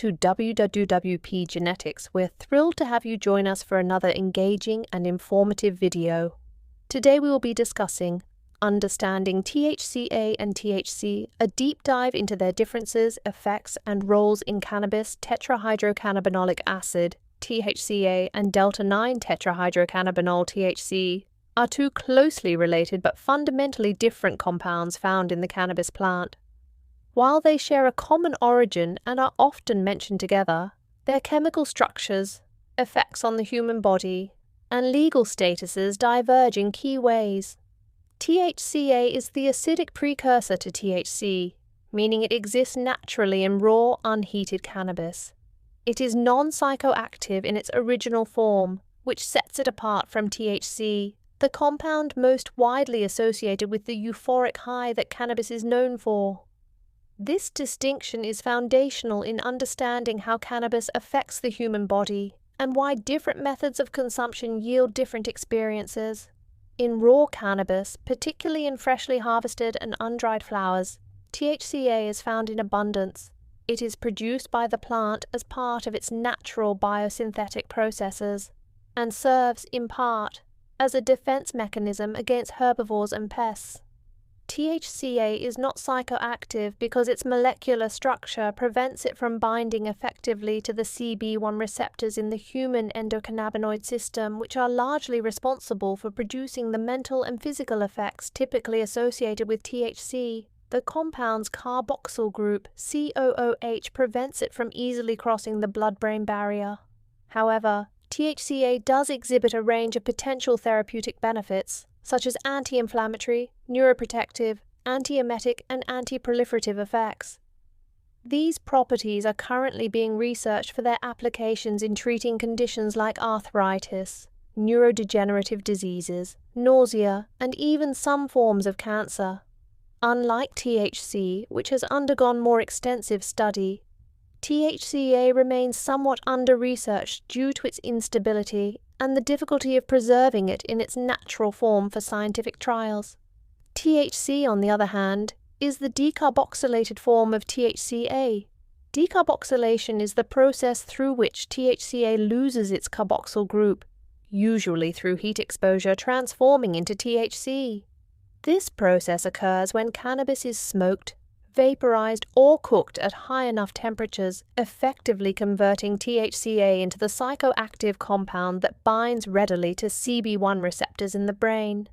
to WWWP Genetics. We're thrilled to have you join us for another engaging and informative video. Today we will be discussing understanding THC-A and THC, a deep dive into their differences, effects, and roles in cannabis tetrahydrocannabinolic acid, THC-A, and delta-9 tetrahydrocannabinol THC are two closely related but fundamentally different compounds found in the cannabis plant. While they share a common origin and are often mentioned together, their chemical structures, effects on the human body, and legal statuses diverge in key ways. THC-A is the acidic precursor to THC, meaning it exists naturally in raw, unheated cannabis. It is non-psychoactive in its original form, which sets it apart from THC, the compound most widely associated with the euphoric high that cannabis is known for. This distinction is foundational in understanding how cannabis affects the human body and why different methods of consumption yield different experiences. In raw cannabis, particularly in freshly harvested and undried flowers, THC-A is found in abundance. It is produced by the plant as part of its natural biosynthetic processes and serves, in part, as a defense mechanism against herbivores and pests. THC-A is not psychoactive because its molecular structure prevents it from binding effectively to the CB1 receptors in the human endocannabinoid system, which are largely responsible for producing the mental and physical effects typically associated with THC. The compound's carboxyl group, COOH, prevents it from easily crossing the blood-brain barrier. However, THC-A does exhibit a range of potential therapeutic benefits, such as anti-inflammatory, neuroprotective, antiemetic, and anti-proliferative effects. These properties are currently being researched for their applications in treating conditions like arthritis, neurodegenerative diseases, nausea, and even some forms of cancer. Unlike THC, which has undergone more extensive study, THC-A remains somewhat under-researched due to its instability and the difficulty of preserving it in its natural form for scientific trials. THC, on the other hand, is the decarboxylated form of THC-A. Decarboxylation is the process through which THC-A loses its carboxyl group, usually through heat exposure transforming into THC. This process occurs when cannabis is smoked, vaporized, or cooked at high enough temperatures, effectively converting THC-A into the psychoactive compound that binds readily to CB1 receptors in the brain.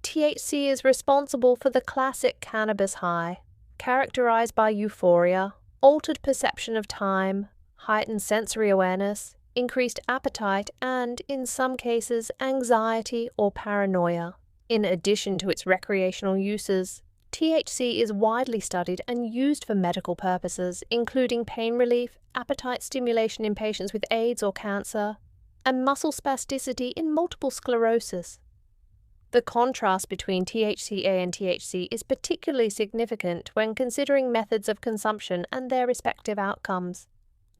THC is responsible for the classic cannabis high, characterized by euphoria, altered perception of time, heightened sensory awareness, increased appetite, and, in some cases, anxiety or paranoia. In addition to its recreational uses, THC is widely studied and used for medical purposes, including pain relief, appetite stimulation in patients with AIDS or cancer, and muscle spasticity in multiple sclerosis. The contrast between THC-A and THC is particularly significant when considering methods of consumption and their respective outcomes.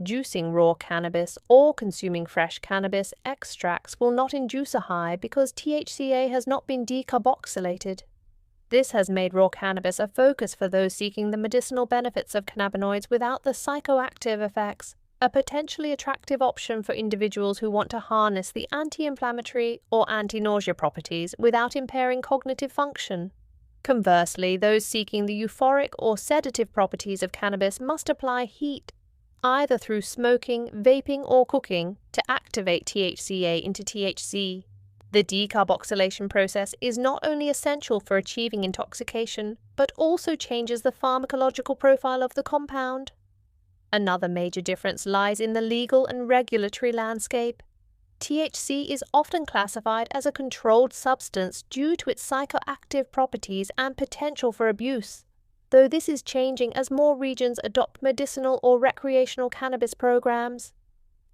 Juicing raw cannabis or consuming fresh cannabis extracts will not induce a high because THC-A has not been decarboxylated. This has made raw cannabis a focus for those seeking the medicinal benefits of cannabinoids without the psychoactive effects, a potentially attractive option for individuals who want to harness the anti-inflammatory or anti-nausea properties without impairing cognitive function. Conversely, those seeking the euphoric or sedative properties of cannabis must apply heat, either through smoking, vaping, or cooking, to activate THC-A into THC. The decarboxylation process is not only essential for achieving intoxication, but also changes the pharmacological profile of the compound. Another major difference lies in the legal and regulatory landscape. THC is often classified as a controlled substance due to its psychoactive properties and potential for abuse, though this is changing as more regions adopt medicinal or recreational cannabis programs.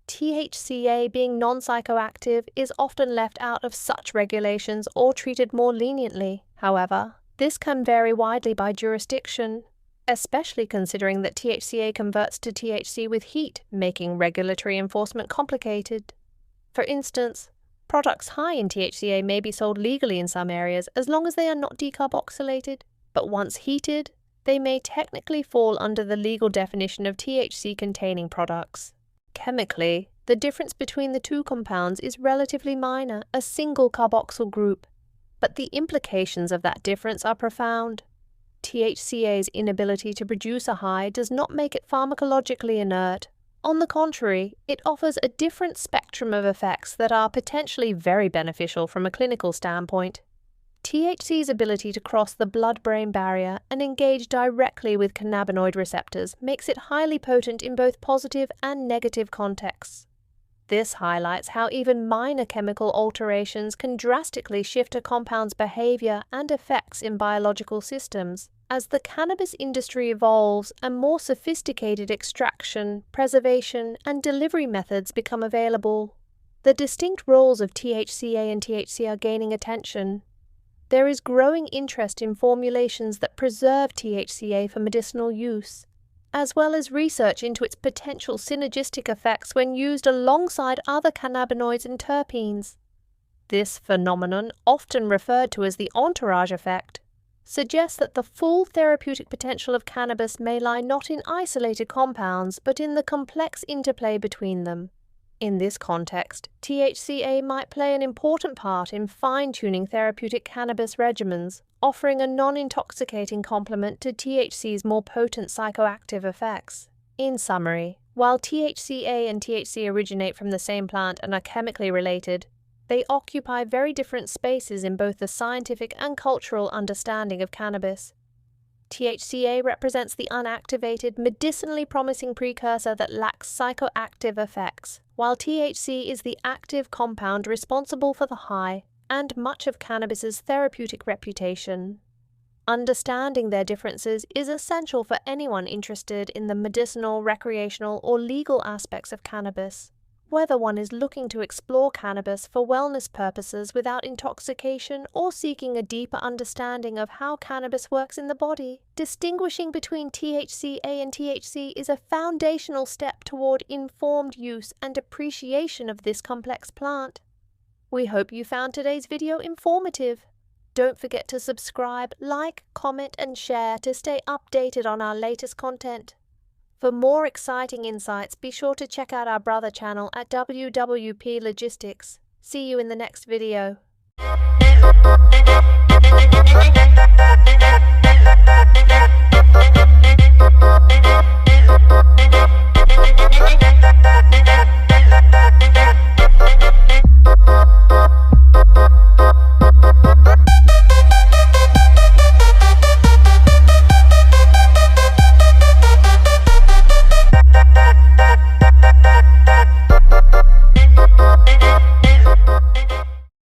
THC-A, being non-psychoactive, is often left out of such regulations or treated more leniently. However, this can vary widely by jurisdiction, especially considering that THC-A converts to THC with heat, making regulatory enforcement complicated. For instance, products high in THC-A may be sold legally in some areas as long as they are not decarboxylated, but once heated, they may technically fall under the legal definition of THC-containing products. Chemically, the difference between the two compounds is relatively minor, a single carboxyl group, but the implications of that difference are profound. THC-A's inability to produce a high does not make it pharmacologically inert. On the contrary, it offers a different spectrum of effects that are potentially very beneficial from a clinical standpoint. THC's ability to cross the blood-brain barrier and engage directly with cannabinoid receptors makes it highly potent in both positive and negative contexts. This highlights how even minor chemical alterations can drastically shift a compound's behavior and effects in biological systems. As the cannabis industry evolves and more sophisticated extraction, preservation, and delivery methods become available, the distinct roles of THC-A and THC are gaining attention. There is growing interest in formulations that preserve THC-A for medicinal use, as well as research into its potential synergistic effects when used alongside other cannabinoids and terpenes. This phenomenon, often referred to as the entourage effect, suggests that the full therapeutic potential of cannabis may lie not in isolated compounds, but in the complex interplay between them. In this context, THC-A might play an important part in fine-tuning therapeutic cannabis regimens, offering a non-intoxicating complement to THC's more potent psychoactive effects. In summary, while THC-A and THC originate from the same plant and are chemically related, they occupy very different spaces in both the scientific and cultural understanding of cannabis. THC-A represents the unactivated, medicinally promising precursor that lacks psychoactive effects, while THC is the active compound responsible for the high and much of cannabis's therapeutic reputation. Understanding their differences is essential for anyone interested in the medicinal, recreational, or legal aspects of cannabis. Whether one is looking to explore cannabis for wellness purposes without intoxication or seeking a deeper understanding of how cannabis works in the body, distinguishing between THC-A and THC is a foundational step toward informed use and appreciation of this complex plant. We hope you found today's video informative. Don't forget to subscribe, like, comment, and share to stay updated on our latest content. For more exciting insights, be sure to check out our brother channel at WWP Logistics. See you in the next video.